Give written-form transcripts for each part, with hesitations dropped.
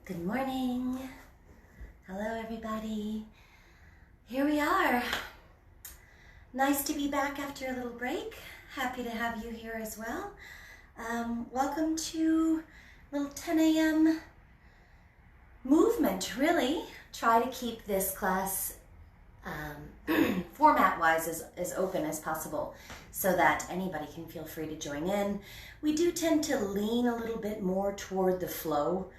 Good morning. Hello, everybody. Here we are. Nice to be back after a little break. Happy to have you here as well. Welcome to little 10 a.m. movement, really. Try to keep this class format-wise as open as possible so that anybody can feel free to join in. We do tend to lean a little bit more toward the flow,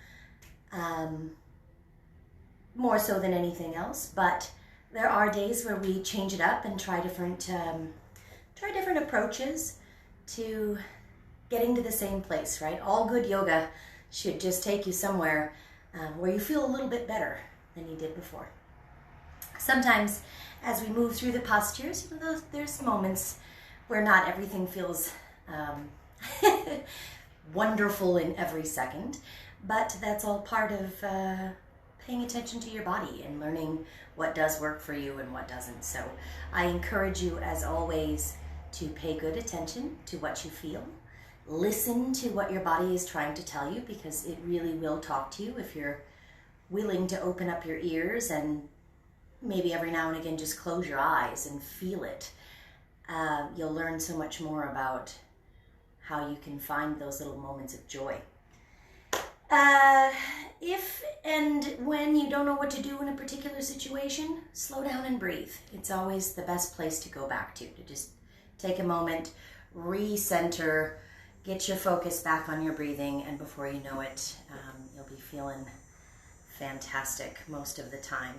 more so than anything else, but there are days where we change it up and try different approaches to getting to the same place, right? All good yoga should just take you somewhere where you feel a little bit better than you did before. Sometimes as we move through the postures, there's moments where not everything feels wonderful in every second, but that's all part of paying attention to your body and learning what does work for you and what doesn't. So I encourage you, as always, to pay good attention to what you feel. Listen to what your body is trying to tell you, because it really will talk to you if you're willing to open up your ears and maybe every now and again just close your eyes and feel it. You'll learn so much more about how you can find those little moments of joy. If and when you don't know what to do in a particular situation, slow down and breathe. It's always the best place to go back to just take a moment, recenter, get your focus back on your breathing, and before you know it, you'll be feeling fantastic most of the time.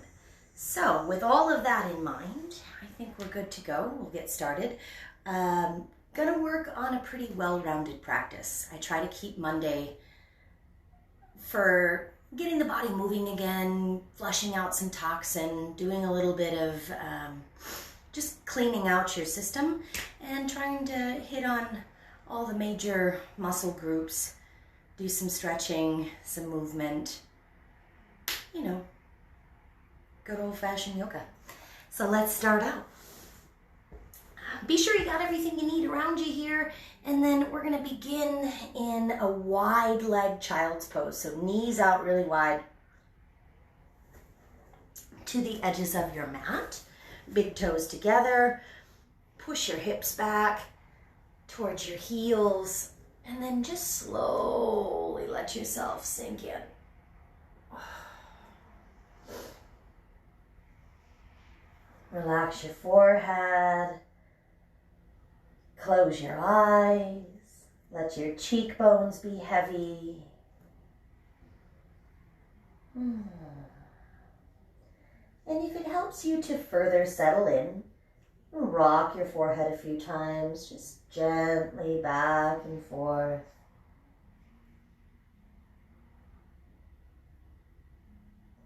So with all of that in mind, I think we're good to go. We'll get started. Gonna work on a pretty well-rounded practice. I try to keep Monday for getting the body moving again, flushing out some toxin, doing a little bit of just cleaning out your system, and trying to hit on all the major muscle groups, do some stretching, some movement, good old-fashioned yoga. So let's start out. Be sure you got everything you need around you here, and then we're going to begin in a wide leg child's pose. So knees out really wide to the edges of your mat, big toes together, push your hips back towards your heels, and then just slowly let yourself sink in. Relax your forehead. Close your eyes. Let your cheekbones be heavy. And if it helps you to further settle in, rock your forehead a few times, just gently back and forth.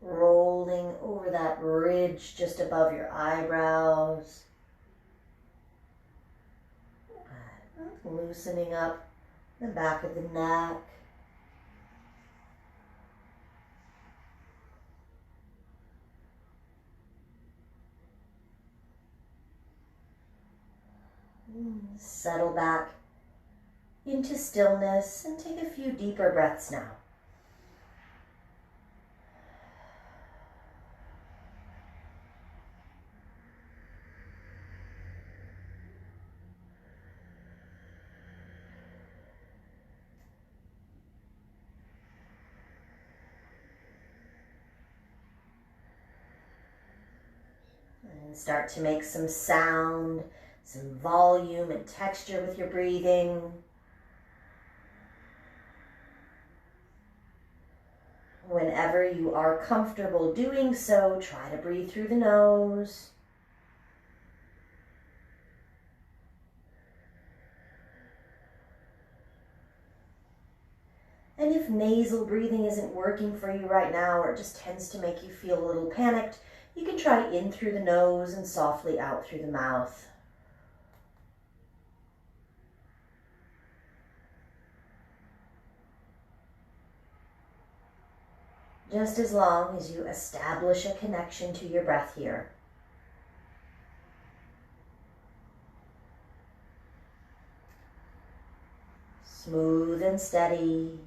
Rolling over that ridge just above your eyebrows. Loosening up the back of the neck. Settle back into stillness and take a few deeper breaths now. And start to make some sound, some volume and texture with your breathing. Whenever you are comfortable doing so, try to breathe through the nose. And if nasal breathing isn't working for you right now, or it just tends to make you feel a little panicked, you can try in through the nose and softly out through the mouth. Just as long as you establish a connection to your breath here. Smooth and steady.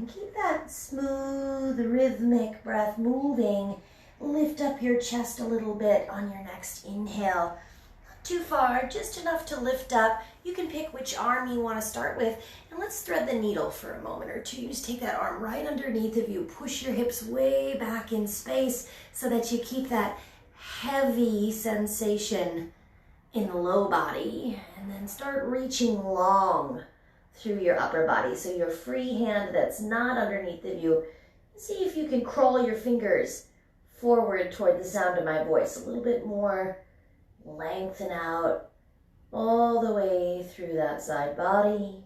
And keep that smooth, rhythmic breath moving. Lift up your chest a little bit on your next inhale. Not too far, just enough to lift up. You can pick which arm you want to start with. And let's thread the needle for a moment or two. You just take that arm right underneath of you. Push your hips way back in space so that you keep that heavy sensation in the low body. And then start reaching long through your upper body. So your free hand that's not underneath of you, see if you can crawl your fingers forward toward the sound of my voice. A little bit more. Lengthen out all the way through that side body.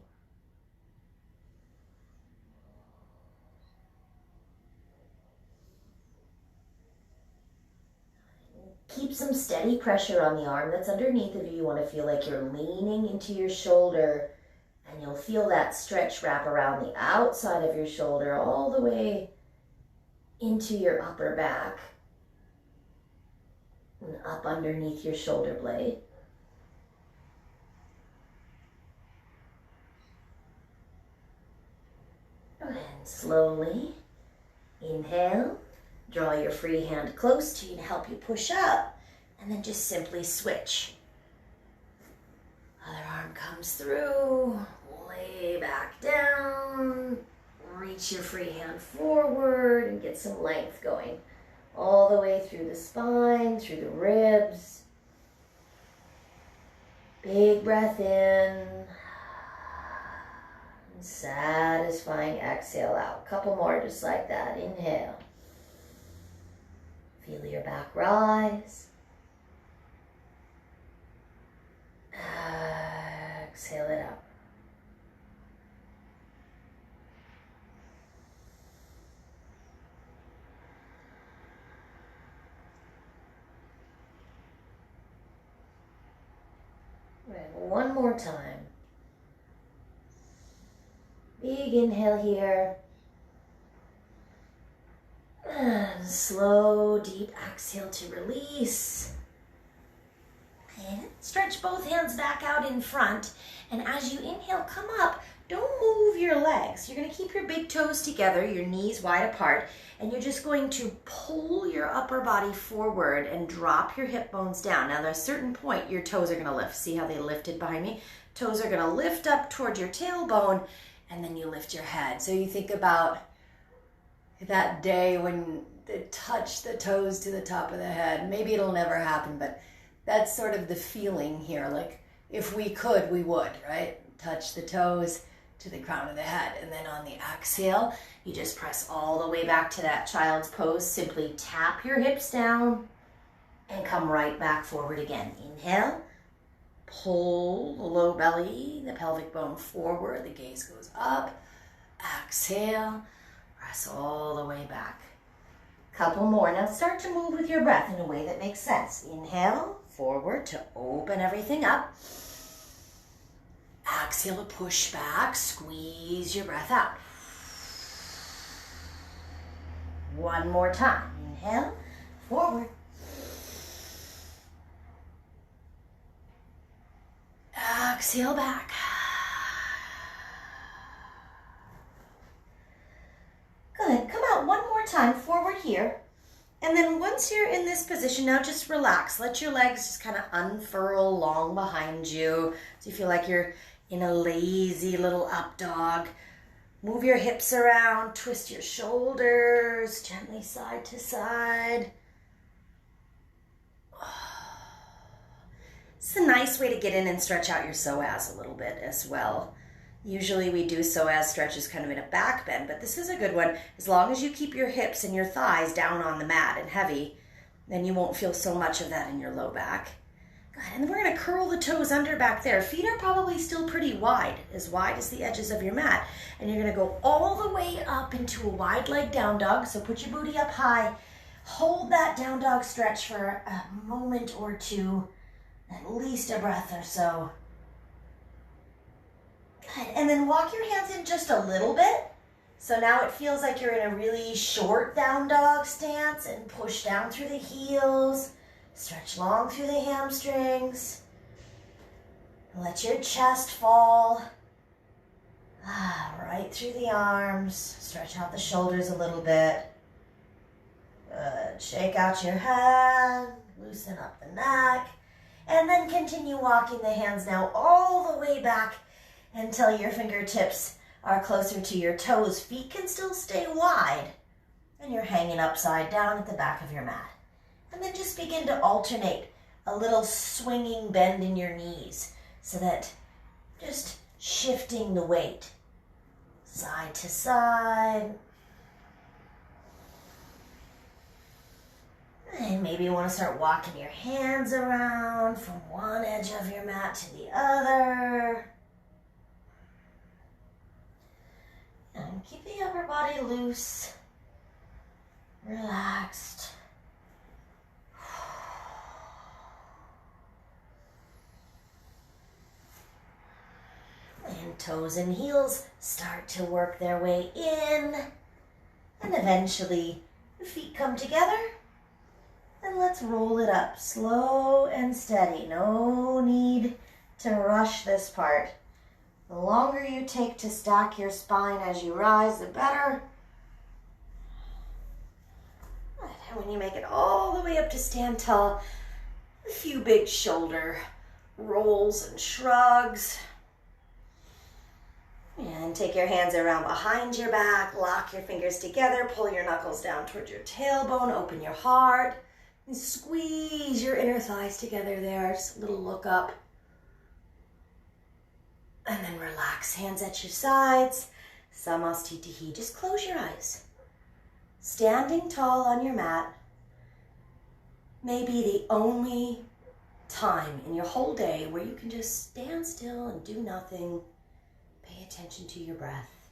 Keep some steady pressure on the arm that's underneath of you. You want to feel like you're leaning into your shoulder, and you'll feel that stretch wrap around the outside of your shoulder all the way into your upper back and up underneath your shoulder blade. And slowly inhale, draw your free hand close to you to help you push up, and then just simply switch. Other arm comes through, lay back down, reach your free hand forward and get some length going all the way through the spine, through the ribs. Big breath in. Satisfying exhale out. Couple more just like that. Inhale. Feel your back rise. Exhale it out. Right, one more time. Big inhale here. And slow, deep exhale to release. And stretch both hands back out in front. And as you inhale, come up. Don't move your legs. You're going to keep your big toes together, your knees wide apart. And you're just going to pull your upper body forward and drop your hip bones down. Now, at a certain point, your toes are going to lift. See how they lifted behind me? Toes are going to lift up toward your tailbone, and then you lift your head. So you think about that day when they touch the toes to the top of the head. Maybe it'll never happen, but that's sort of the feeling here. Like, if we could, we would, right? Touch the toes to the crown of the head. And then on the exhale, you just press all the way back to that child's pose. Simply tap your hips down and come right back forward again. Inhale, pull the low belly, the pelvic bone forward, the gaze goes up. Exhale, press all the way back. Couple more. Now start to move with your breath in a way that makes sense. Inhale, forward to open everything up. Exhale to push back, squeeze your breath out. One more time. Inhale, forward. Exhale back. Good. Come out one more time, forward here. And then once you're in this position, now just relax. Let your legs just kind of unfurl long behind you. So you feel like you're in a lazy little up dog. Move your hips around, twist your shoulders gently side to side. It's a nice way to get in and stretch out your psoas a little bit as well. Usually we do psoas stretches kind of in a back bend, but this is a good one. As long as you keep your hips and your thighs down on the mat and heavy, then you won't feel so much of that in your low back. Good. And then we're going to curl the toes under back there. Feet are probably still pretty wide as the edges of your mat. And you're going to go all the way up into a wide leg down dog. So put your booty up high. Hold that down dog stretch for a moment or two, at least a breath or so. Good. And then walk your hands in just a little bit. So now it feels like you're in a really short down dog stance, and push down through the heels. Stretch long through the hamstrings. Let your chest fall. Right through the arms. Stretch out the shoulders a little bit. Good. Shake out your head. Loosen up the neck. And then continue walking the hands now all the way back until your fingertips are closer to your toes. Feet can still stay wide. And you're hanging upside down at the back of your mat. And then just begin to alternate a little swinging bend in your knees so that just shifting the weight side to side. And maybe you want to start walking your hands around from one edge of your mat to the other. And keep the upper body loose, relaxed. And toes and heels start to work their way in. And eventually the feet come together. And let's roll it up, slow and steady. No need to rush this part. The longer you take to stack your spine as you rise, the better. And when you make it all the way up to stand tall, a few big shoulder rolls and shrugs. And take your hands around behind your back, lock your fingers together, pull your knuckles down towards your tailbone, open your heart, and squeeze your inner thighs together there. Just a little look up. And then relax, hands at your sides. Samastitihi. Just close your eyes. Standing tall on your mat may be the only time in your whole day where you can just stand still and do nothing. Pay attention to your breath.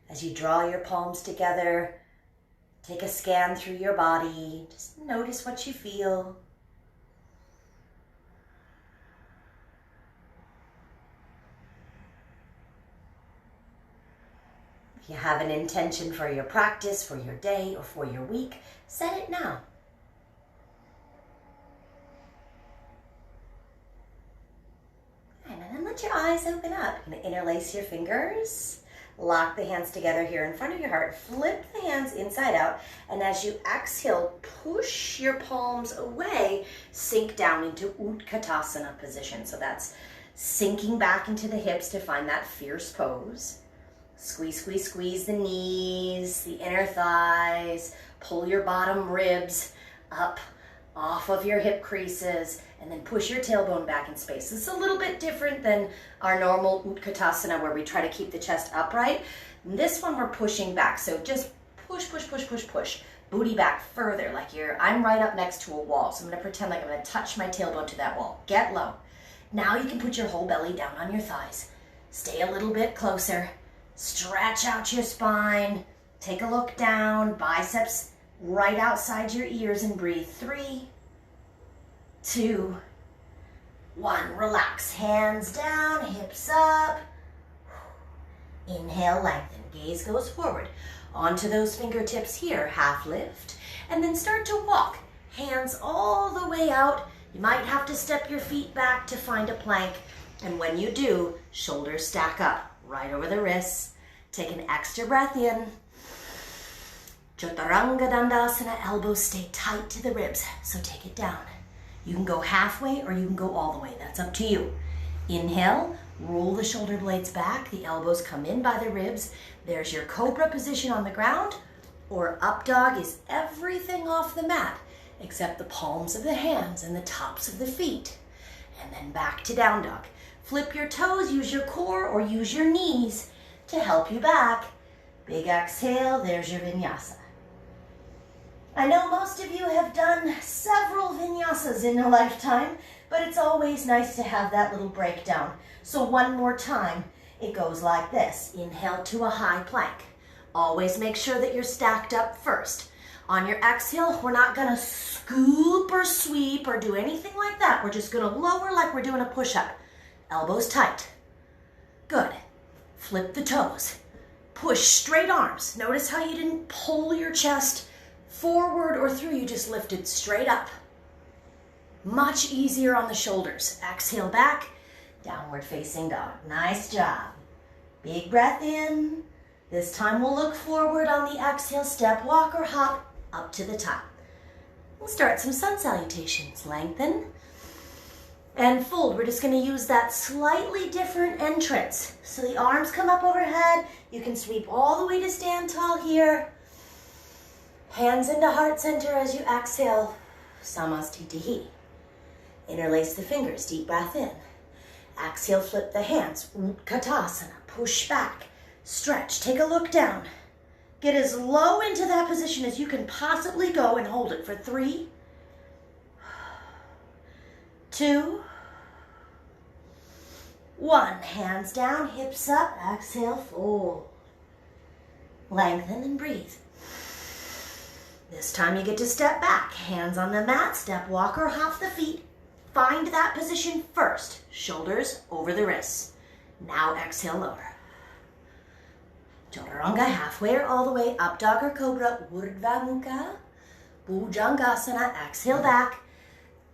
As you draw your palms together, take a scan through your body. Just notice what you feel. If you have an intention for your practice, for your day, or for your week, set it now. And then let your eyes open up. You're going to interlace your fingers. Lock the hands together here in front of your heart. Flip the hands inside out. And as you exhale, push your palms away. Sink down into Utkatasana position. So that's sinking back into the hips to find that fierce pose. Squeeze, squeeze, squeeze the knees, the inner thighs. Pull your bottom ribs up off of your hip creases. And then push your tailbone back in space. This is a little bit different than our normal Utkatasana where we try to keep the chest upright. In this one we're pushing back. So just push, push, push, push, push. Booty back further like I'm right up next to a wall. So I'm gonna pretend like I'm gonna touch my tailbone to that wall. Get low. Now you can put your whole belly down on your thighs. Stay a little bit closer. Stretch out your spine. Take a look down. Biceps right outside your ears and breathe. 3, 2, 1. Relax. Hands down, hips up. Inhale, lengthen. Gaze goes forward. Onto those fingertips here. Half lift. And then start to walk. Hands all the way out. You might have to step your feet back to find a plank. And when you do, shoulders stack up right over the wrists. Take an extra breath in. Chaturanga Dandasana. Elbows stay tight to the ribs. So take it down. You can go halfway or you can go all the way. That's up to you. Inhale, roll the shoulder blades back. The elbows come in by the ribs. There's your cobra position on the ground, or up dog is everything off the mat except the palms of the hands and the tops of the feet. And then back to down dog. Flip your toes, use your core or use your knees to help you back. Big exhale, there's your vinyasa. I know most of you have done several vinyasas in a lifetime, but it's always nice to have that little breakdown. So one more time, it goes like this. Inhale to a high plank. Always make sure that you're stacked up first. On your exhale, we're not gonna scoop or sweep or do anything like that. We're just gonna lower like we're doing a push-up. Elbows tight. Good. Flip the toes. Push straight arms. Notice how you didn't pull your chest forward or through, you just lifted straight up. Much easier on the shoulders. Exhale back, downward facing dog. Nice job. Big breath in. This time we'll look forward on the exhale, step, walk, or hop up to the top. We'll start some sun salutations. Lengthen and fold. We're just going to use that slightly different entrance. So the arms come up overhead. You can sweep all the way to stand tall here. Hands into heart center as you exhale. Samastitihi. Interlace the fingers. Deep breath in. Exhale, flip the hands. Utkatasana. Push back. Stretch. Take a look down. Get as low into that position as you can possibly go and hold it for 3, 2, 1. Hands down, hips up. Exhale, fold. Lengthen and breathe. This time you get to step back. Hands on the mat. Step, walk, or hop the feet. Find that position first. Shoulders over the wrists. Now exhale, lower. Chaturanga, halfway or all the way. Up dog or cobra. Urdhva Mukha. Bhujangasana. Exhale back.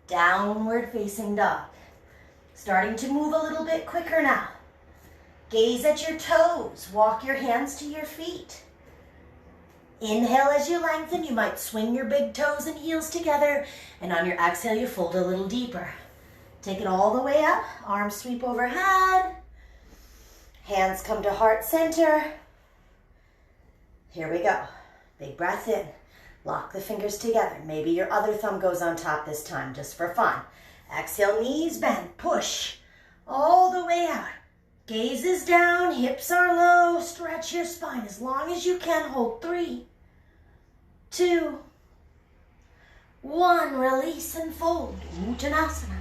Downward facing dog. Starting to move a little bit quicker now. Gaze at your toes. Walk your hands to your feet. Inhale as you lengthen. You might swing your big toes and heels together. And on your exhale, you fold a little deeper. Take it all the way up. Arms sweep overhead. Hands come to heart center. Here we go. Big breath in. Lock the fingers together. Maybe your other thumb goes on top this time, just for fun. Exhale, knees bend. Push all the way out. Gaze is down, hips are low. Stretch your spine as long as you can. Hold 3, 2, 1. Release and fold. Uttanasana.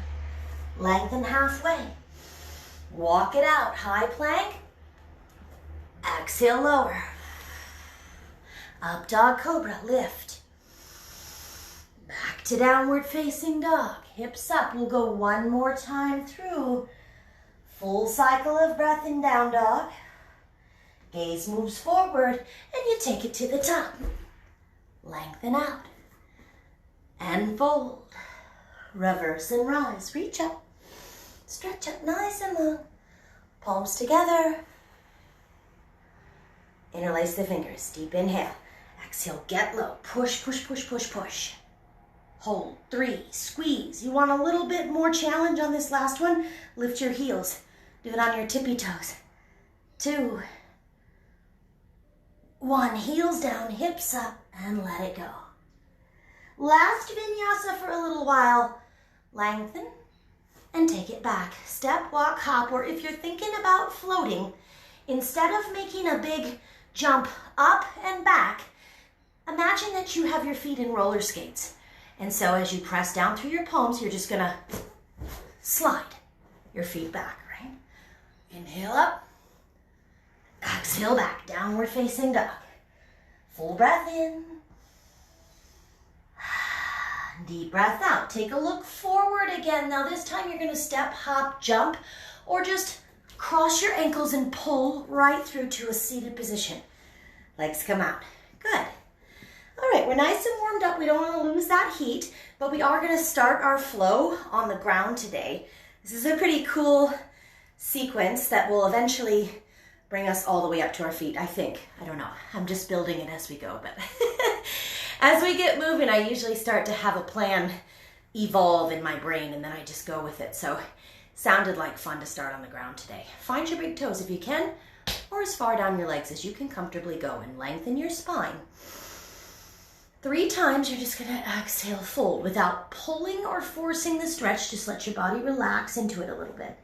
Lengthen halfway. Walk it out. High plank. Exhale, lower. Up dog cobra. Lift. Back to downward facing dog. Hips up. We'll go one more time through. Full cycle of breath in down dog. Gaze moves forward and you take it to the top. Lengthen out. And fold. Reverse and rise. Reach up. Stretch up nice and long. Palms together. Interlace the fingers. Deep inhale. Exhale, get low. Push, push, push, push, push. Hold. 3. Squeeze. You want a little bit more challenge on this last one? Lift your heels. Do it on your tippy toes. 2, 1. Heels down, hips up, and let it go. Last vinyasa for a little while. Lengthen and take it back. Step, walk, hop, or if you're thinking about floating, instead of making a big jump up and back, imagine that you have your feet in roller skates. And so as you press down through your palms, you're just gonna slide your feet back, right? Inhale up, exhale back, downward facing dog. Full breath in, deep breath out. Take a look forward again. Now this time you're gonna step, hop, jump, or just cross your ankles and pull right through to a seated position. Legs come out. Good. All right, we're nice and warmed up. We don't want to lose that heat, but we are going to start our flow on the ground today. This is a pretty cool sequence that will eventually bring us all the way up to our feet, I think. I don't know. I'm just building it as we go, but as we get moving, I usually start to have a plan evolve in my brain, and then I just go with it. So sounded like fun to start on the ground today. Find your big toes if you can, or as far down your legs as you can comfortably go, and lengthen your spine. 3 times, you're just gonna exhale, fold without pulling or forcing the stretch. Just let your body relax into it a little bit.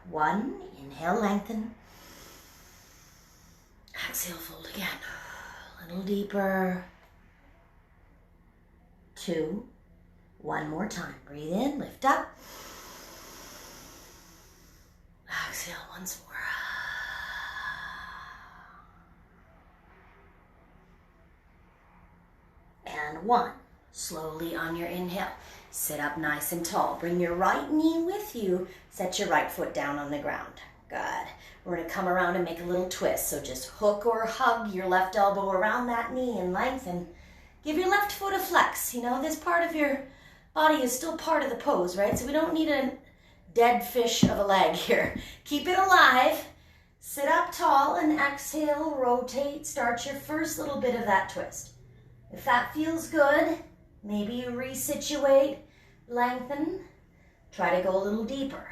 1, inhale, lengthen. Exhale, fold again. A little deeper. 2, 1 more time. Breathe in, lift up. Exhale once more. And 1. Slowly on your inhale, sit up nice and tall. Bring your right knee with you. Set your right foot down on the ground. Good. We're going to come around and make a little twist. So just hook or hug your left elbow around that knee and lengthen. Give your left foot a flex. You know, this part of your body is still part of the pose, right? So we don't need a dead fish of a leg here. Keep it alive. Sit up tall and exhale, rotate. Start your first little bit of that twist. If that feels good, maybe you resituate, lengthen. Try to go a little deeper.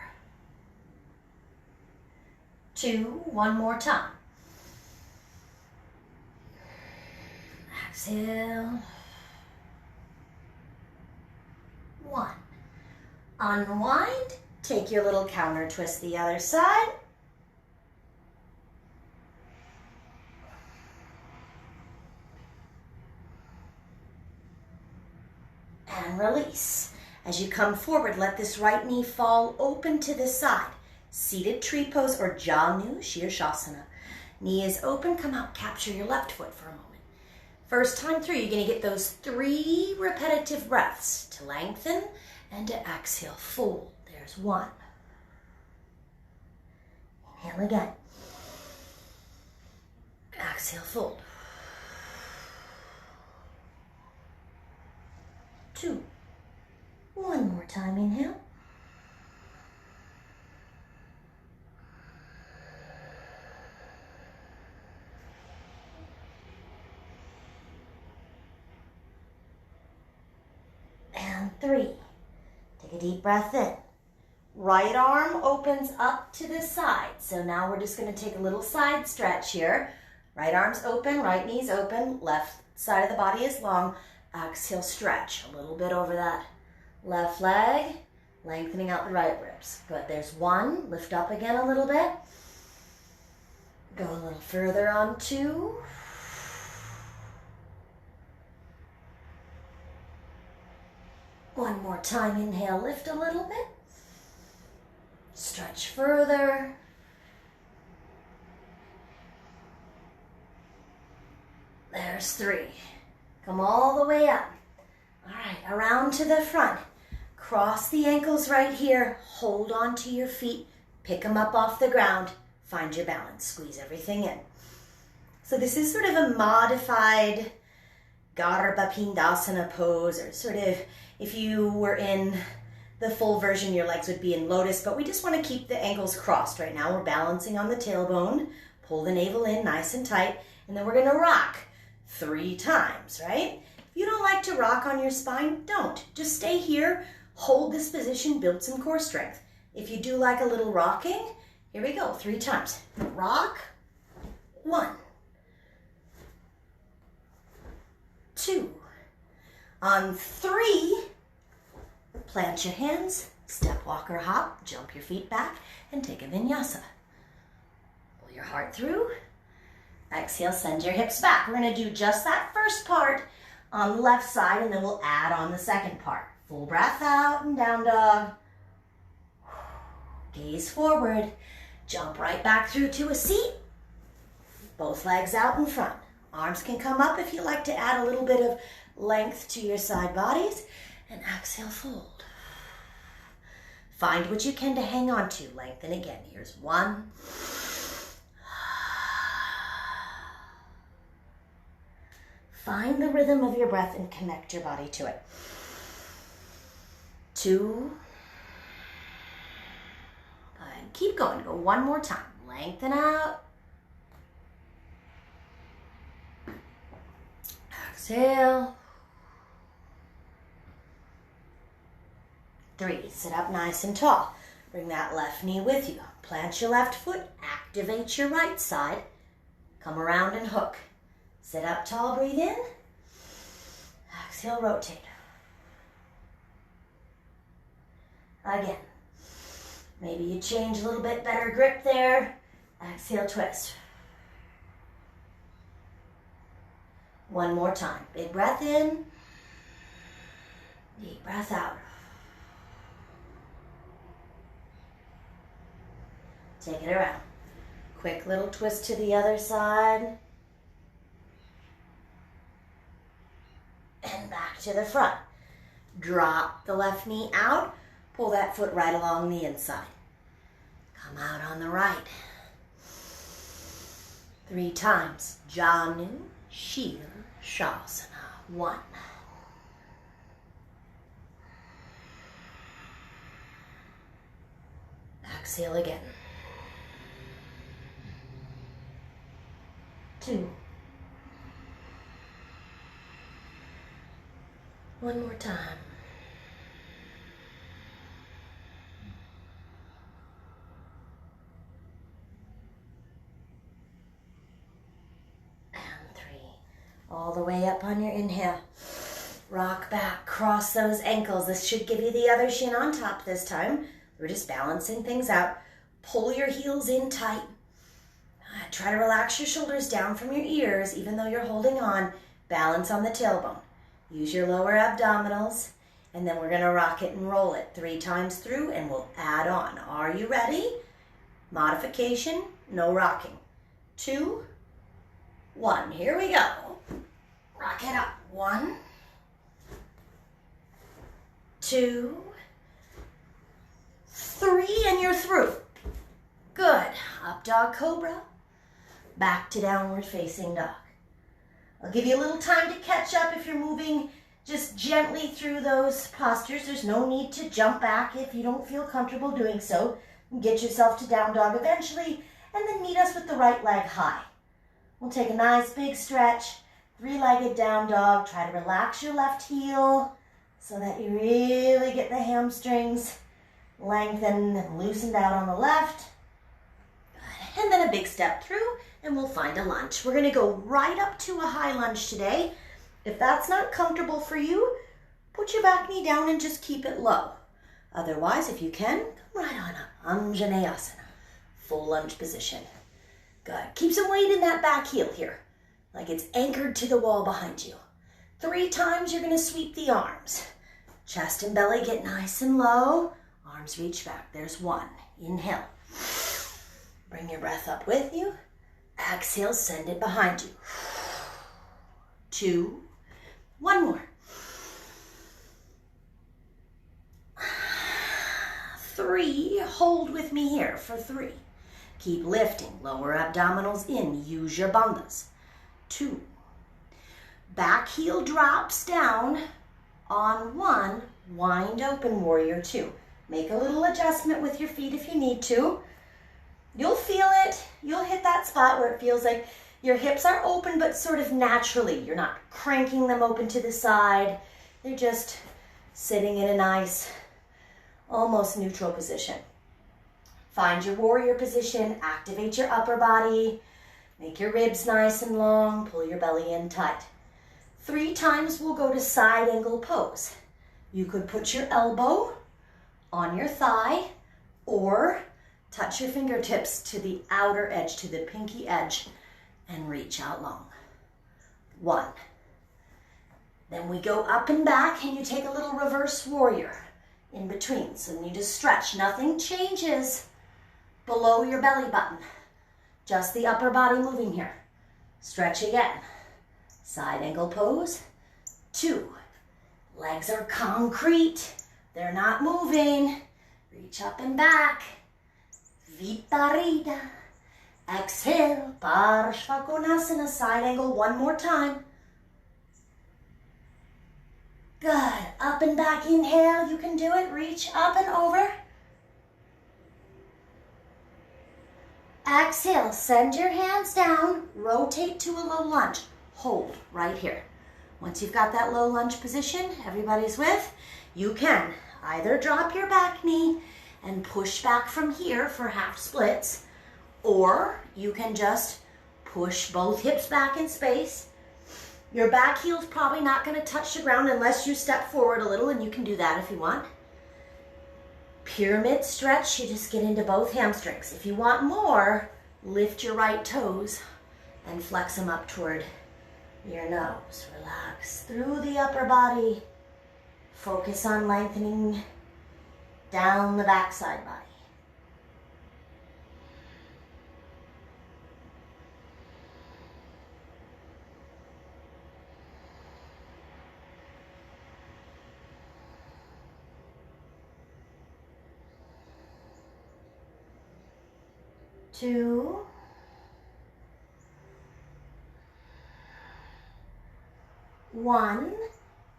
2, one more time. Exhale. 1. Unwind. Take your little counter twist the other side. And release. As you come forward, let this right knee fall open to the side. Seated tree pose or Janu Shirshasana. Knee is open, come out, capture your left foot for a moment. First time through, you're going to get those 3 repetitive breaths to lengthen and to exhale, fold. There's 1. Inhale again. Exhale, fold. 2. One more time, inhale. And 3. Take a deep breath in. Right arm opens up to the side. So now we're just going to take a little side stretch here. Right arm's open, right knee's open, left side of the body is long. Exhale, stretch a little bit over that left leg, lengthening out the right ribs. Good, there's 1. Lift up again a little bit. Go a little further on 2. One more time, inhale, lift a little bit. Stretch further. There's 3. Come all the way up. All right, around to the front. Cross the ankles right here. Hold on to your feet. Pick them up off the ground. Find your balance. Squeeze everything in. So this is sort of a modified Garbha Pindasana pose, or sort of if you were in the full version, your legs would be in lotus, but we just want to keep the ankles crossed right now. We're balancing on the tailbone. Pull the navel in nice and tight, and then we're going to rock 3 times, right? If you don't like to rock on your spine, don't. Just stay here, hold this position, build some core strength. If you do like a little rocking, here we go, 3 times. Rock, 1, 2. On 3, plant your hands, step, walk, or hop, jump your feet back, and take a vinyasa. Pull your heart through. Exhale, send your hips back. We're going to do just that first part on the left side, and then we'll add on the second part. Full breath out and down dog. Gaze forward. Jump right back through to a seat. Both legs out in front. Arms can come up if you like to add a little bit of length to your side bodies. And exhale, fold. Find what you can to hang on to. Lengthen again. Here's 1. Find the rhythm of your breath and connect your body to it. 2. Good. Keep going. Go 1 more time. Lengthen out. Exhale. 3. Sit up nice and tall. Bring that left knee with you. Plant your left foot. Activate your right side. Come around and hook. Sit up tall, breathe in. Exhale, rotate. Again. Maybe you change a little bit better grip there. Exhale, twist. 1 more time. Big breath in. Deep breath out. Take it around. Quick little twist to the other side. And back to the front. Drop the left knee out. Pull that foot right along the inside. Come out on the right. 3 times. Janu Shirshasana. 1, Exhale again. 2. One more time. And 3. All the way up on your inhale. Rock back, cross those ankles. This should give you the other shin on top this time. We're just balancing things out. Pull your heels in tight. Try to relax your shoulders down from your ears, even though you're holding on. Balance on the tailbone. Use your lower abdominals, and then we're gonna rock it and roll it 3 times through, and we'll add on. Are you ready? Modification, no rocking. 2, 1, here we go. Rock it up. 1, 2, 3, and you're through. Good. Up dog cobra. Back to downward facing dog. I'll give you a little time to catch up if you're moving just gently through those postures. There's no need to jump back if you don't feel comfortable doing so. Get yourself to down dog eventually, and then meet us with the right leg high. We'll take a nice big stretch, 3-legged down dog. Try to relax your left heel so that you really get the hamstrings lengthened and loosened out on the left. Good. And then a big step through, and we'll find a lunge. We're gonna go right up to a high lunge today. If that's not comfortable for you, put your back knee down and just keep it low. Otherwise, if you can, come right on up. Anjaneyasana, full lunge position. Good. Keep some weight in that back heel here, like it's anchored to the wall behind you. 3 times you're gonna sweep the arms. Chest and belly get nice and low. Arms reach back. There's 1. Inhale. Bring your breath up with you. Exhale, send it behind you. 2. 1 more. 3. Hold with me here for 3. Keep lifting. Lower abdominals in. Use your bandhas. 2. Back heel drops down. On 1, wind open, warrior 2. Make a little adjustment with your feet if you need to. You'll feel it. You'll hit that spot where it feels like your hips are open, but sort of naturally. You're not cranking them open to the side. They're just sitting in a nice, almost neutral position. Find your warrior position. Activate your upper body. Make your ribs nice and long. Pull your belly in tight. 3 times we'll go to side angle pose. You could put your elbow on your thigh or touch your fingertips to the outer edge, to the pinky edge, and reach out long. 1. Then we go up and back, and you take a little reverse warrior in between. So you need to stretch. Nothing changes below your belly button. Just the upper body moving here. Stretch again. Side angle pose. 2. Legs are concrete. They're not moving. Reach up and back. Viparita. Exhale. Parshva Konasana. Side angle 1 more time. Good. Up and back. Inhale. You can do it. Reach up and over. Exhale. Send your hands down. Rotate to a low lunge. Hold right here. Once you've got that low lunge position, everybody's with, you can either drop your back knee and push back from here for half splits, or you can just push both hips back in space. Your back heel's probably not going to touch the ground unless you step forward a little, and you can do that if you want. Pyramid stretch, you just get into both hamstrings. If you want more, lift your right toes and flex them up toward your nose. Relax through the upper body. Focus on lengthening down the backside body. Two. 1,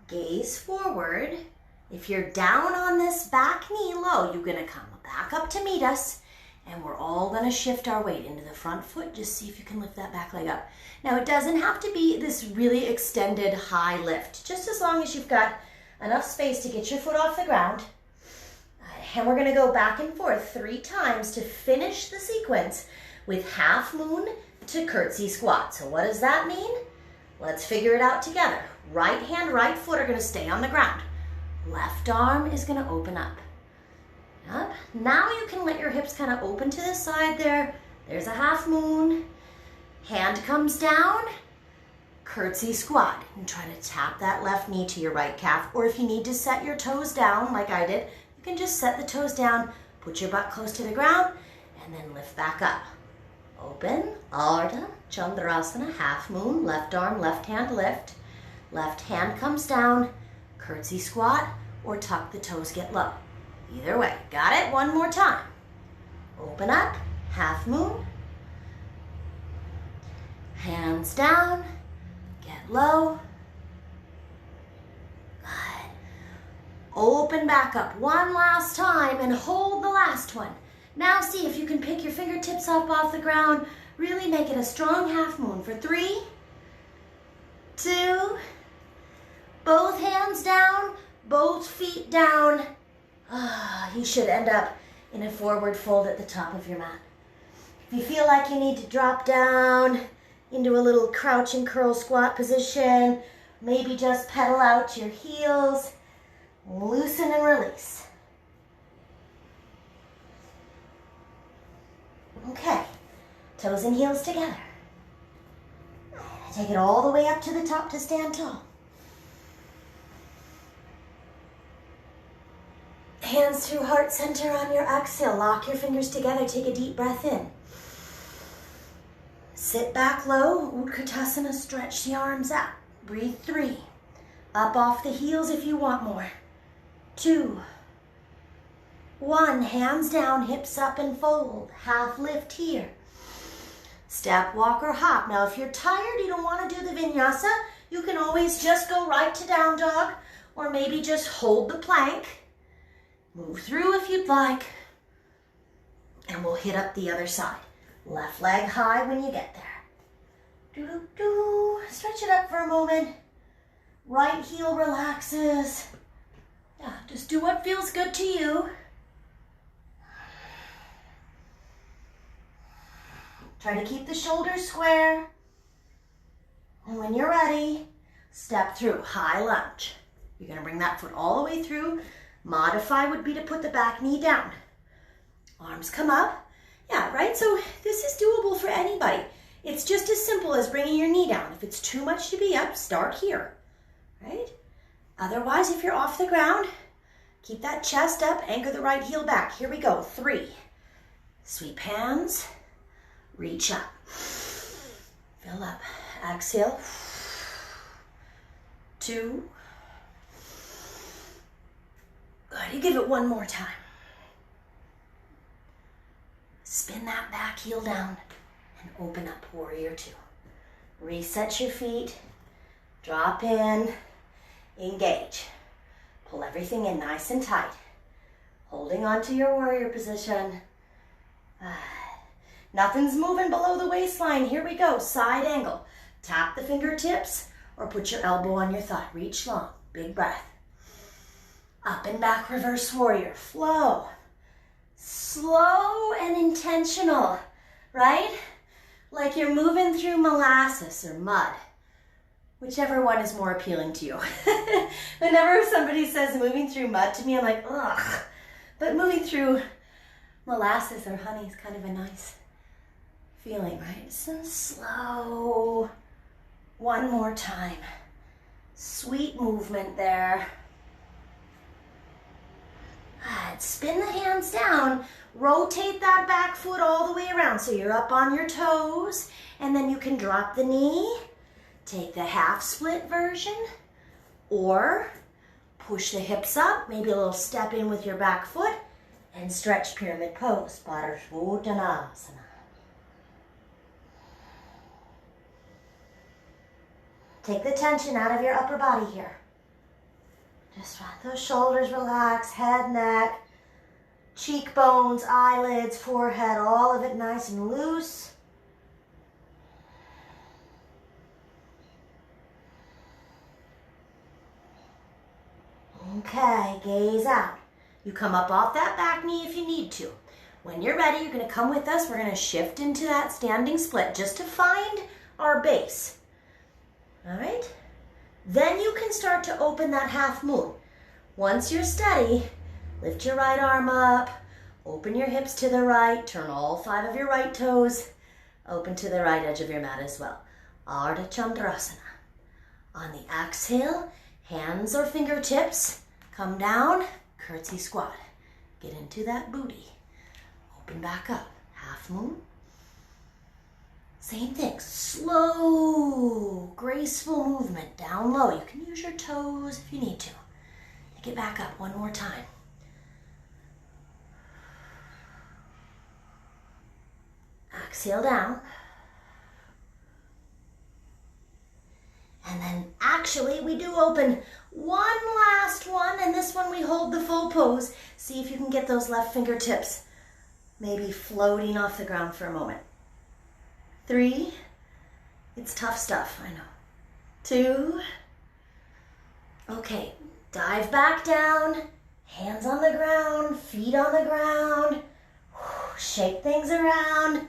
gaze forward, If you're down on this back knee low, you're gonna come back up to meet us, and we're all gonna shift our weight into the front foot. Just see if you can lift that back leg up. Now, it doesn't have to be this really extended high lift, just as long as you've got enough space to get your foot off the ground. And we're gonna go back and forth 3 times to finish the sequence with half moon to curtsy squat. So what does that mean? Let's figure it out together. Right hand, right foot are gonna stay on the ground. Left arm is gonna open up. Up. Now you can let your hips kind of open to the side there. There's a half moon. Hand comes down, curtsy squat. And try to tap that left knee to your right calf. Or if you need to set your toes down like I did, you can just set the toes down, put your butt close to the ground, and then lift back up. Open, Ardha Chandrasana, half moon, left arm, left hand lift. Left hand comes down, curtsy squat, or tuck the toes, get low. Either way, got it? One more time. Open up, half moon. Hands down, get low. Good. Open back up one last time and hold the last one. Now see if you can pick your fingertips up off the ground. Really make it a strong half moon for 3, 2, both hands down, both feet down. You should end up in a forward fold at the top of your mat. If you feel like you need to drop down into a little crouch and curl squat position, maybe just pedal out your heels, loosen and release. Okay, toes and heels together. Take it all the way up to the top to stand tall. Hands through heart center on your exhale. Lock your fingers together. Take a deep breath in. Sit back low. Utkatasana. Stretch the arms out. Breathe 3. Up off the heels if you want more. 2, 1. Hands down. Hips up and fold. Half lift here. Step, walk, or hop. Now, if you're tired, you don't want to do the vinyasa, you can always just go right to down dog, or maybe just hold the plank. Move through if you'd like, and we'll hit up the other side. Left leg high when you get there. Do-do-do. Stretch it up for a moment. Right heel relaxes. Yeah, just do what feels good to you. Try to keep the shoulders square. And when you're ready, step through, high lunge. You're gonna bring that foot all the way through. Modify would be to put the back knee down. Arms come up. Yeah, right? So this is doable for anybody. It's just as simple as bringing your knee down. If it's too much to be up, start here, right? Otherwise, if you're off the ground, keep that chest up, anchor the right heel back. Here we go, 3. Sweep hands, reach up. Fill up, exhale. 2. Good, you give it one more time. Spin that back heel down and open up, warrior 2. Reset your feet, drop in, engage. Pull everything in nice and tight. Holding on to your warrior position. Nothing's moving below the waistline. Here we go, side angle. Tap the fingertips or put your elbow on your thigh. Reach long, big breath. Up and back, reverse warrior, flow. Slow and intentional, right? Like you're moving through molasses or mud, whichever one is more appealing to you. Whenever somebody says moving through mud to me, I'm like, ugh. But moving through molasses or honey is kind of a nice feeling, right? So slow. One more time. Sweet movement there. Good. Spin the hands down. Rotate that back foot all the way around so you're up on your toes, and then you can drop the knee. Take the half split version, or push the hips up, maybe a little step in with your back foot, and stretch pyramid pose, Padasvanuttanasana. Take the tension out of your upper body here. Just let those shoulders relax, head, neck, cheekbones, eyelids, forehead, all of it nice and loose. Okay, gaze out. You come up off that back knee if you need to. When you're ready, you're going to come with us. We're going to shift into that standing split just to find our base. All right? Then you can start to open that half moon. Once you're steady, lift your right arm up, open your hips to the right, turn all 5 of your right toes, open to the right edge of your mat as well. Ardha Chandrasana. On the exhale, hands or fingertips, come down, curtsy squat. Get into that booty. Open back up, half moon. Same thing, slow, graceful movement, down low. You can use your toes if you need to. Take it back up one more time. Exhale down. And then actually we do open one last one, and this one we hold the full pose. See if you can get those left fingertips maybe floating off the ground for a moment. 3, it's tough stuff, I know. 2, okay, dive back down, hands on the ground, feet on the ground, shake things around,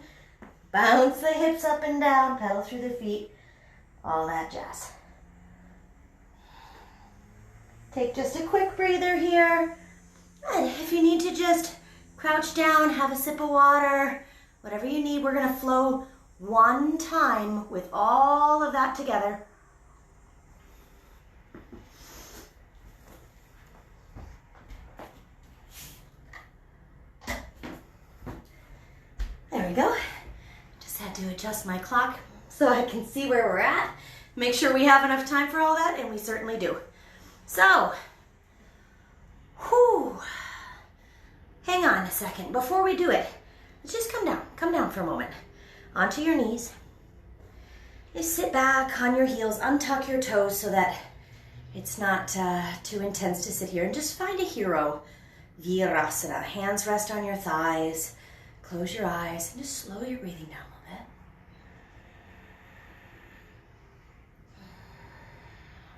bounce the hips up and down, pedal through the feet, all that jazz. Take just a quick breather here, and if you need to just crouch down, have a sip of water, whatever you need, we're gonna flow one time with all of that together. There we go. Just had to adjust my clock so I can see where we're at. Make sure we have enough time for all that, and we certainly do. So, hang on a second. Before we do it, let's just come down for a moment. Onto your knees. Just sit back on your heels, untuck your toes so that it's not too intense to sit here, and just find a hero virasana. Hands rest on your thighs, close your eyes, and just slow your breathing down a little bit.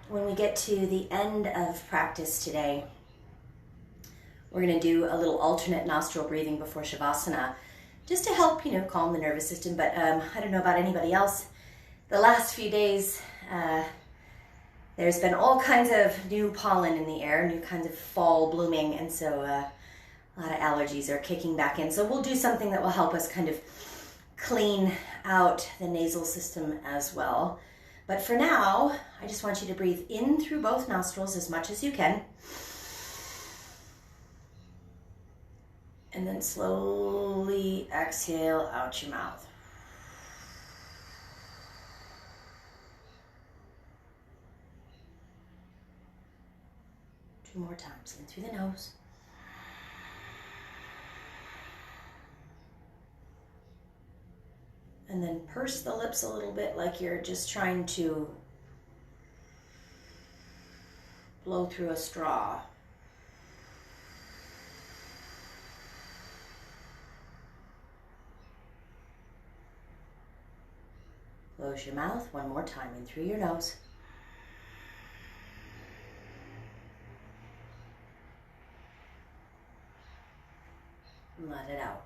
When we get to the end of practice today, we're going to do a little alternate nostril breathing before Shavasana, just to help, calm the nervous system. But I don't know about anybody else. The last few days, there's been all kinds of new pollen in the air, new kinds of fall blooming, and so a lot of allergies are kicking back in. So we'll do something that will help us kind of clean out the nasal system as well. But for now, I just want you to breathe in through both nostrils as much as you can. And then slowly exhale out your mouth. Two more times. In through the nose. And then purse the lips a little bit like you're just trying to blow through a straw. Close your mouth one more time in through your nose. And let it out.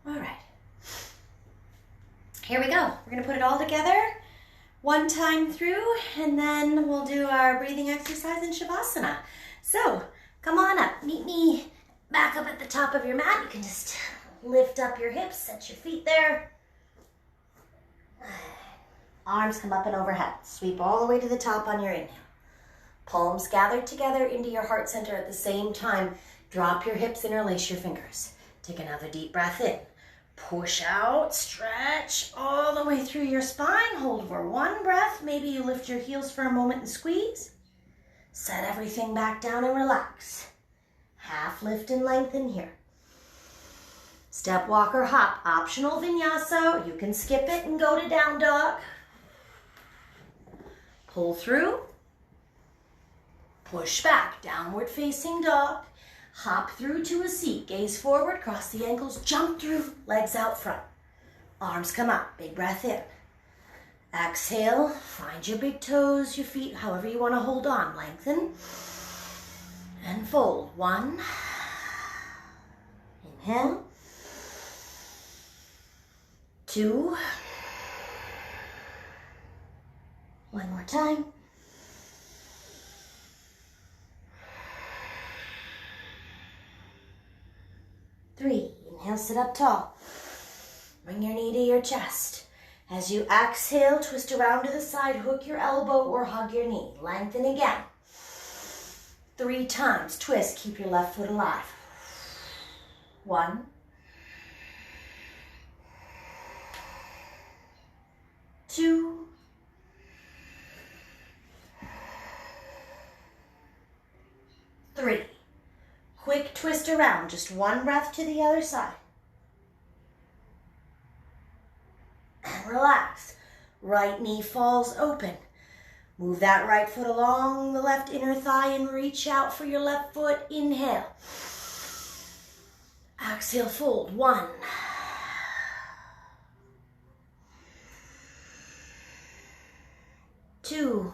All right. Here we go. We're going to put it all together. One time through, and then we'll do our breathing exercise in Shavasana. So, come on up. Meet me back up at the top of your mat. You can just lift up your hips, set your feet there. Arms come up and overhead. Sweep all the way to the top on your inhale. Palms gathered together into your heart center at the same time. Drop your hips, interlace your fingers. Take another deep breath in. Push out, stretch all the way through your spine. Hold for one breath. Maybe you lift your heels for a moment and squeeze. Set everything back down and relax. Half lift and lengthen here. Step, walk, or hop. Optional vinyasa. You can skip it and go to down dog. Pull through. Push back. Downward facing dog. Hop through to a seat. Gaze forward. Cross the ankles. Jump through. Legs out front. Arms come up. Big breath in. Exhale. Find your big toes, your feet, however you want to hold on. Lengthen. And fold. 1. Inhale. 2. One more time. 3. Inhale, sit up tall. Bring your knee to your chest. As you exhale, twist around to the side, hook your elbow or hug your knee. Lengthen again. 3 times. Twist. Keep your left foot alive. 1. 2. 3. Quick twist around. Just 1 breath to the other side. And relax. Right knee falls open. Move that right foot along the left inner thigh and reach out for your left foot. Inhale. Exhale, fold. 1. 2.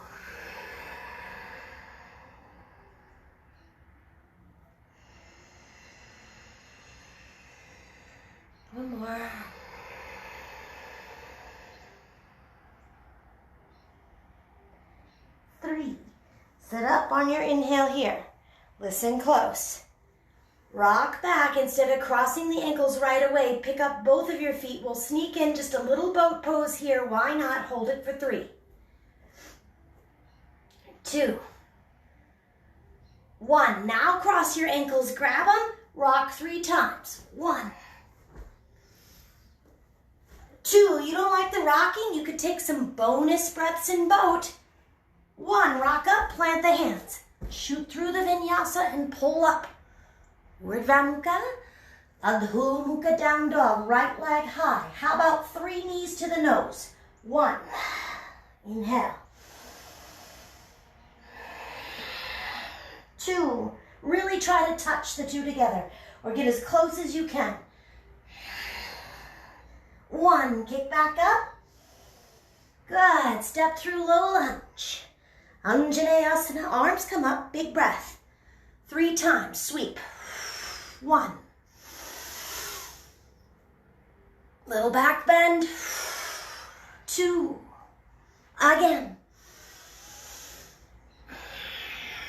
1 more. 3. Sit up on your inhale here. Listen close. Rock back. Instead of crossing the ankles right away, pick up both of your feet. We'll sneak in just a little boat pose here. Why not? Hold it for 3. 2. 1. Now cross your ankles. Grab them. Rock 3 times. 1. 2. You don't like the rocking? You could take some bonus breaths in boat. 1. Rock up, plant the hands. Shoot through the vinyasa and pull up. Urdhva Mukha, Adho Mukha, down dog. Right leg high. How about 3 knees to the nose? 1. Inhale. 2. Really try to touch the 2 together or get as close as you can. 1. Kick back up. Good. Step through low lunge. Anjaneyasana. Arms come up. Big breath. 3 times. Sweep. 1. Little back bend. 2. Again.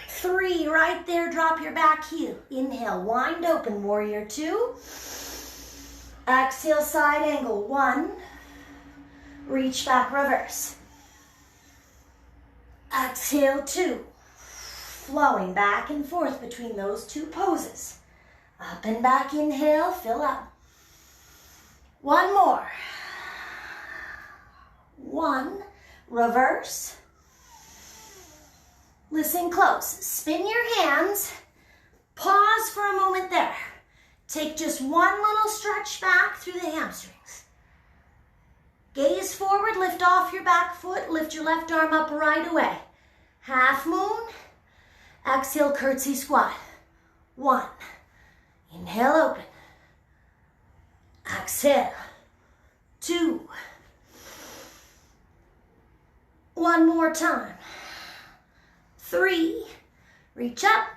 3. Right there. Drop your back heel. Inhale. Wind open. Warrior 2. Exhale. Side angle. 1. Reach back. Reverse. Exhale, 2. Flowing back and forth between those 2 poses. Up and back, inhale, fill up. 1 more. 1, reverse. Listen close. Spin your hands. Pause for a moment there. Take just 1 little stretch back through the hamstrings. Gaze forward, lift off your back foot, lift your left arm up right away. Half moon. Exhale, curtsy squat. 1. Inhale, open. Exhale. 2. 1 more time. 3. Reach up.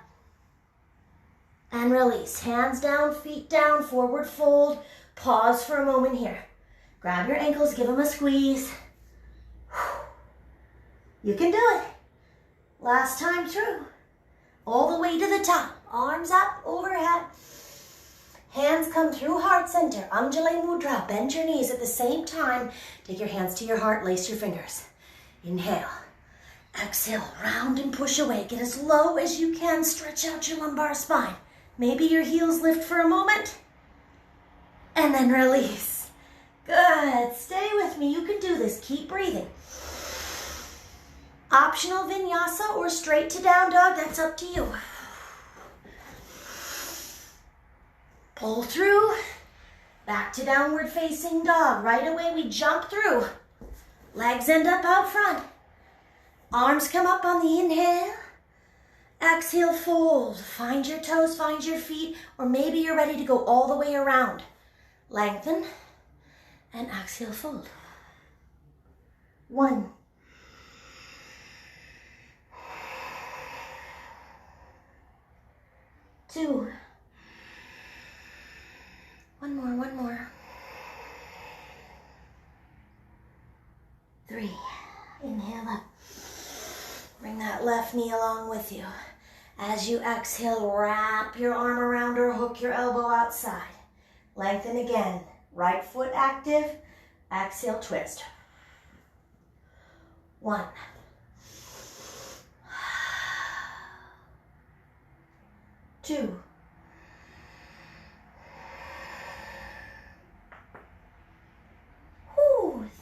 And release. Hands down, feet down, forward fold. Pause for a moment here. Grab your ankles, give them a squeeze. You can do it. Last time through. All the way to the top. Arms up, overhead. Hands come through heart center. Anjali Mudra. Bend your knees at the same time. Take your hands to your heart. Lace your fingers. Inhale. Exhale. Round and push away. Get as low as you can. Stretch out your lumbar spine. Maybe your heels lift for a moment. And then release. Good. Stay with me. You can do this. Keep breathing. Optional vinyasa or straight to down dog. That's up to you. Pull through. Back to downward facing dog. Right away we jump through. Legs end up out front. Arms come up on the inhale. Exhale, fold. Find your toes, find your feet, or maybe you're ready to go all the way around. Lengthen and exhale, fold. 1. 2. One more. 3. Inhale up. Bring that left knee along with you. As you exhale, wrap your arm around or hook your elbow outside. Lengthen again. Right foot active. Exhale, twist. 1. 2.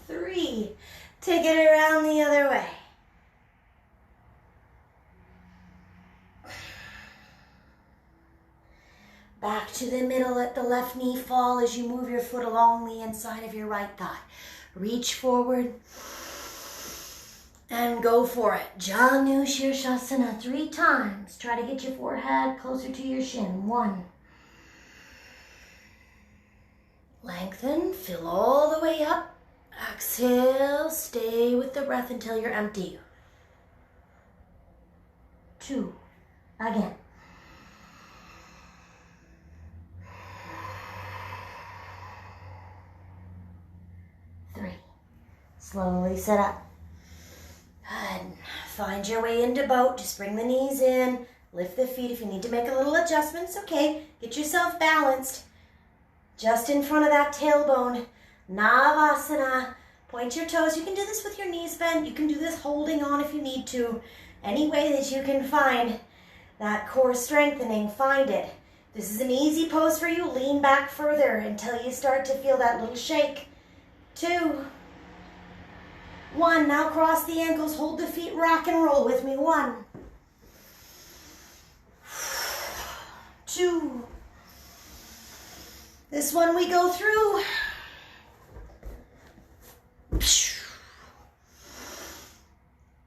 3. Take it around the other way. Back to the middle, let the left knee fall as you move your foot along the inside of your right thigh. Reach forward and go for it. Janu Shirshasana 3 times. Try to get your forehead closer to your shin. 1. Lengthen, fill all the way up. Exhale, stay with the breath until you're empty. 2. Again. 3. Slowly sit up. Good. Find your way into boat. Just bring the knees in. Lift the feet. If you need to make a little adjustment, it's okay. Get yourself balanced. Just in front of that tailbone. Navasana. Point your toes. You can do this with your knees bent. You can do this holding on if you need to. Any way that you can find that core strengthening, find it. This is an easy pose for you. Lean back further until you start to feel that little shake. 2. 1. Now cross the ankles. Hold the feet. Rock and roll with me. 1. 2. This one we go through.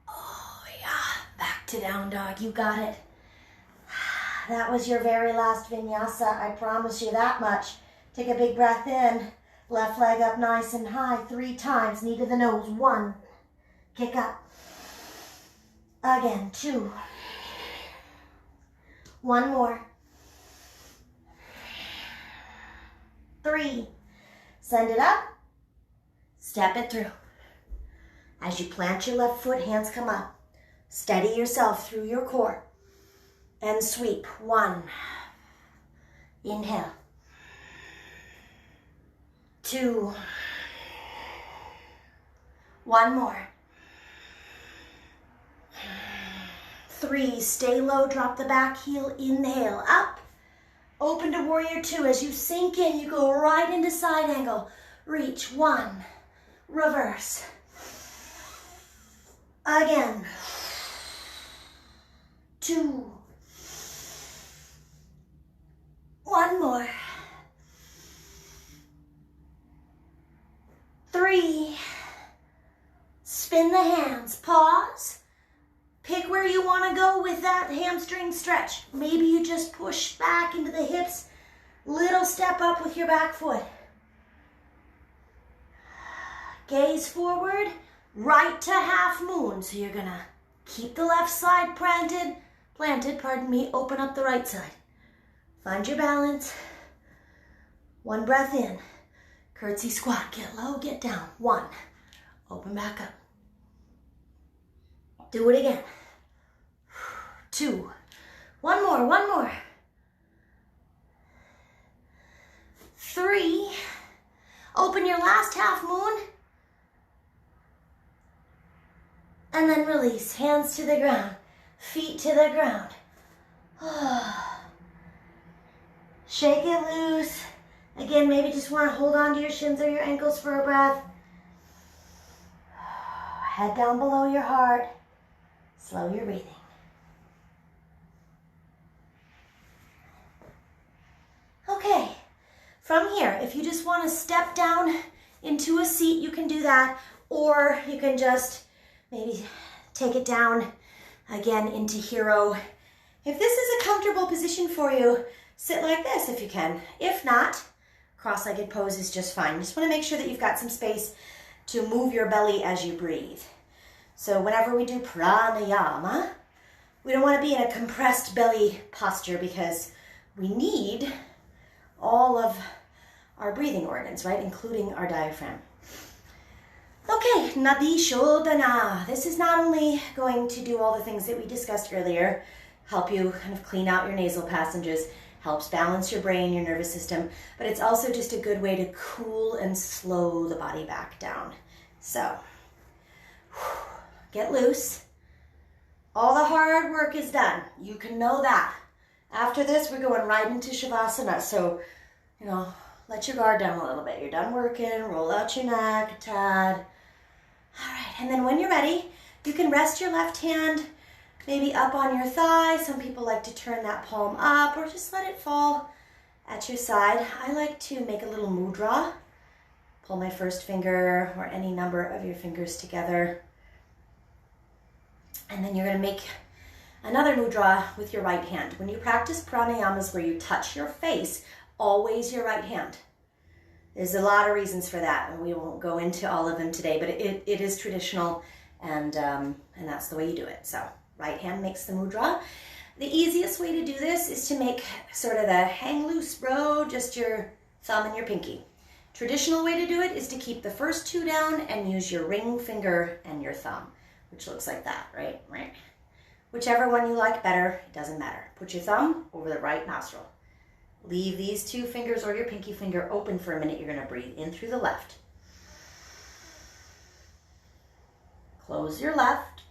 Oh yeah, back to down dog, you got it. That was your very last vinyasa, I promise you that much. Take a big breath in, left leg up nice and high 3 times, knee to the nose, 1. Kick up. Again, 2. 1 more. 3. Send it up. Step it through. As you plant your left foot, hands come up. Steady yourself through your core. And sweep. 1. Inhale. 2. 1 more. 3. Stay low. Drop the back heel. Inhale. Up. Open to warrior 2. As you sink in, you go right into side angle. Reach. 1. Reverse. Again. 2. 1 more. 3. Spin the hands. Pause. Pick where you want to go with that hamstring stretch. Maybe you just push back into the hips. Little step up with your back foot. Gaze forward, right to half moon. So you're gonna keep the left side planted, open up the right side. Find your balance. 1 breath in. Curtsy squat, get low, get down. 1, open back up. Do it again. 2, 1 more. 3, open your last half moon. And then release, hands to the ground, feet to the ground. Shake it loose. Again, maybe just want to hold on to your shins or your ankles for a breath. Head down below your heart. Slow your breathing. Okay, From here, if you just want to step down into a seat, you can do that, or you can just maybe take it down again into hero. If this is a comfortable position for you, sit like this if you can. If not, cross-legged pose is just fine. Just want to make sure that you've got some space to move your belly as you breathe. So whenever we do pranayama, we don't want to be in a compressed belly posture because we need all of our breathing organs, right? Including our diaphragm. Okay, Nadi Shodhana. This is not only going to do all the things that we discussed earlier, help you kind of clean out your nasal passages, helps balance your brain, your nervous system, but it's also just a good way to cool and slow the body back down. So, get loose. All the hard work is done. You can know that. After this, we're going right into Shavasana. So, let your guard down a little bit. You're done working, roll out your neck a tad. All right, and then when you're ready, you can rest your left hand maybe up on your thigh. Some people like to turn that palm up or just let it fall at your side. I like to make a little mudra. Pull my first finger or any number of your fingers together. And then you're going to make another mudra with your right hand. When you practice pranayamas where you touch your face, always your right hand. There's a lot of reasons for that, and we won't go into all of them today, but it is traditional, and that's the way you do it. So right hand makes the mudra. The easiest way to do this is to make sort of the hang loose bro, just your thumb and your pinky. Traditional way to do it is to keep the first two down and use your ring finger and your thumb, which looks like that, right? Right. Whichever one you like better, it doesn't matter. Put your thumb over the right nostril. Leave these two fingers or your pinky finger open for a minute. You're going to breathe in through the left. Close your left.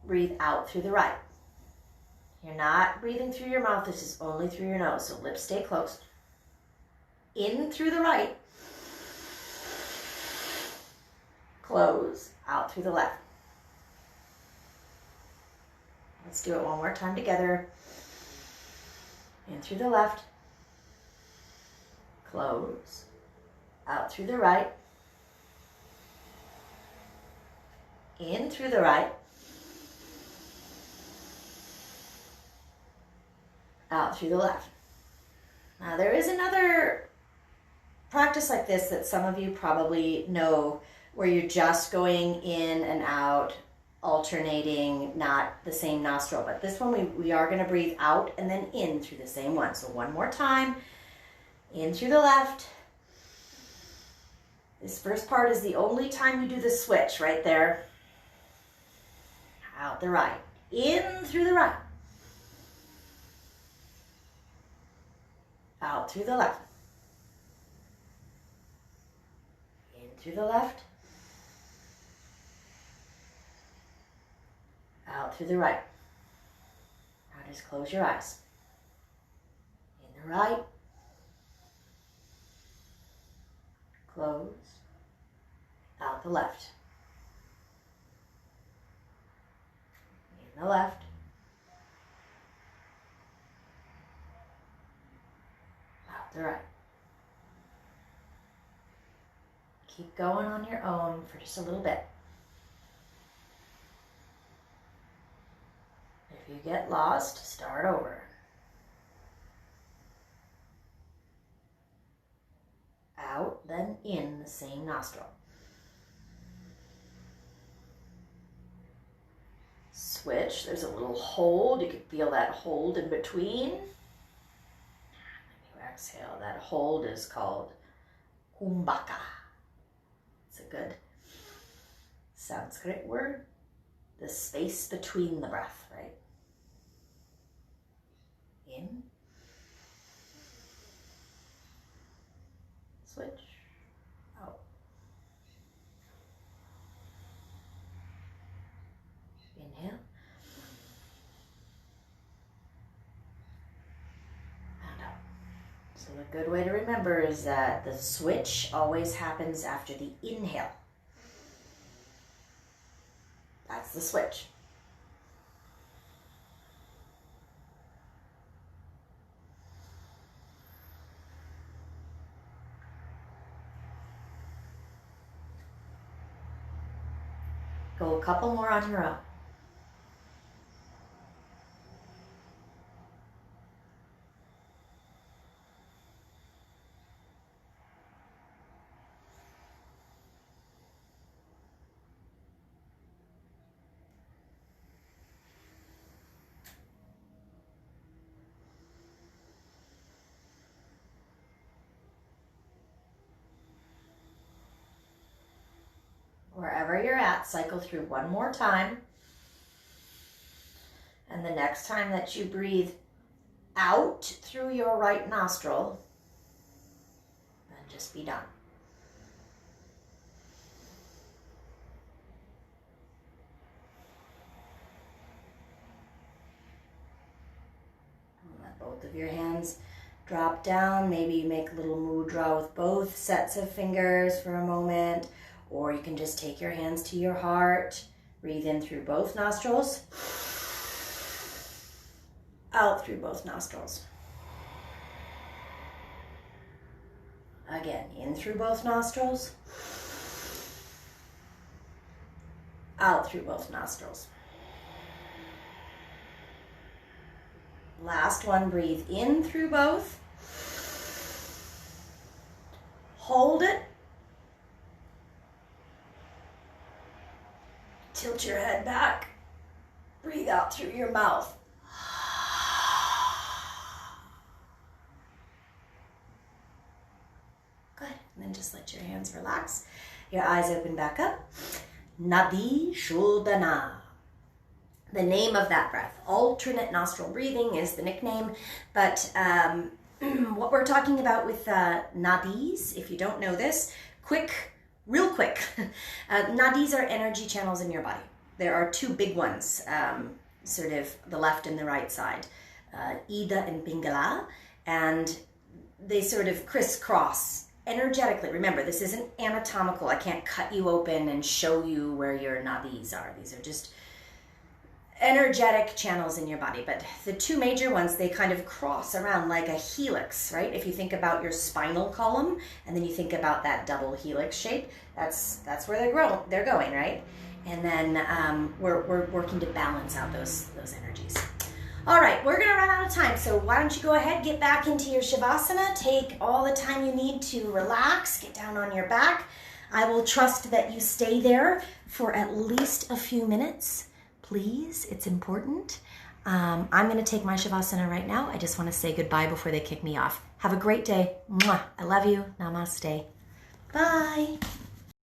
Breathe out through the right. You're not breathing through your mouth. This is only through your nose, so lips stay closed. In through the right. Close out through the left. Let's do it one more time together. In through the left. Close. Out through the right. In through the right. Out through the left. Now there is another practice like this that some of you probably know, where you're just going in and out, alternating, not the same nostril. But this one we are going to breathe out and then in through the same one. So one more time. In through the left. This first part is the only time you do the switch, right there. Out the right. In through the right. Out through the left. In through the left. Out through the right. Now just close your eyes. In the right. Close. Out the left. In the left. Out the right. Keep going on your own for just a little bit. If you get lost, start over. Out, then in the same nostril. Switch. There's a little hold. You can feel that hold in between. When you exhale, that hold is called kumbhaka. It's a good Sanskrit word. The space between the breath, right? In. Switch. Out. Inhale. And out. So a good way to remember is that the switch always happens after the inhale. That's the switch. Go a couple more on your own. Wherever you're at, cycle through one more time. And the next time that you breathe out through your right nostril, then just be done. And let both of your hands drop down. Maybe you make a little mudra with both sets of fingers for a moment. Or you can just take your hands to your heart, breathe in through both nostrils, out through both nostrils. Again, in through both nostrils, out through both nostrils. Last one, breathe in through both, hold it, tilt your head back, breathe out through your mouth. Good, and then just let your hands relax. Your eyes open back up. Nadi Shodhana. The name of that breath. Alternate nostril breathing is the nickname, but what we're talking about with nadis, if you don't know this, real quick, nadis are energy channels in your body. There are two big ones, sort of the left and the right side, Ida and Pingala, and they sort of crisscross energetically. Remember, this isn't anatomical. I can't cut you open and show you where your nadis are. These are just energetic channels in your body, but the two major ones, they kind of cross around like a helix, right? If you think about your spinal column and then you think about that double helix shape, that's where they're going, right? And then we're working to balance out those energies. All right, we're gonna run out of time, so why don't you go ahead, get back into your Shavasana, take all the time you need to relax, get down on your back. I will trust that you stay there for at least a few minutes. Please, it's important. I'm going to take my Shavasana right now. I just want to say goodbye before they kick me off. Have a great day. Mwah. I love you. Namaste. Bye.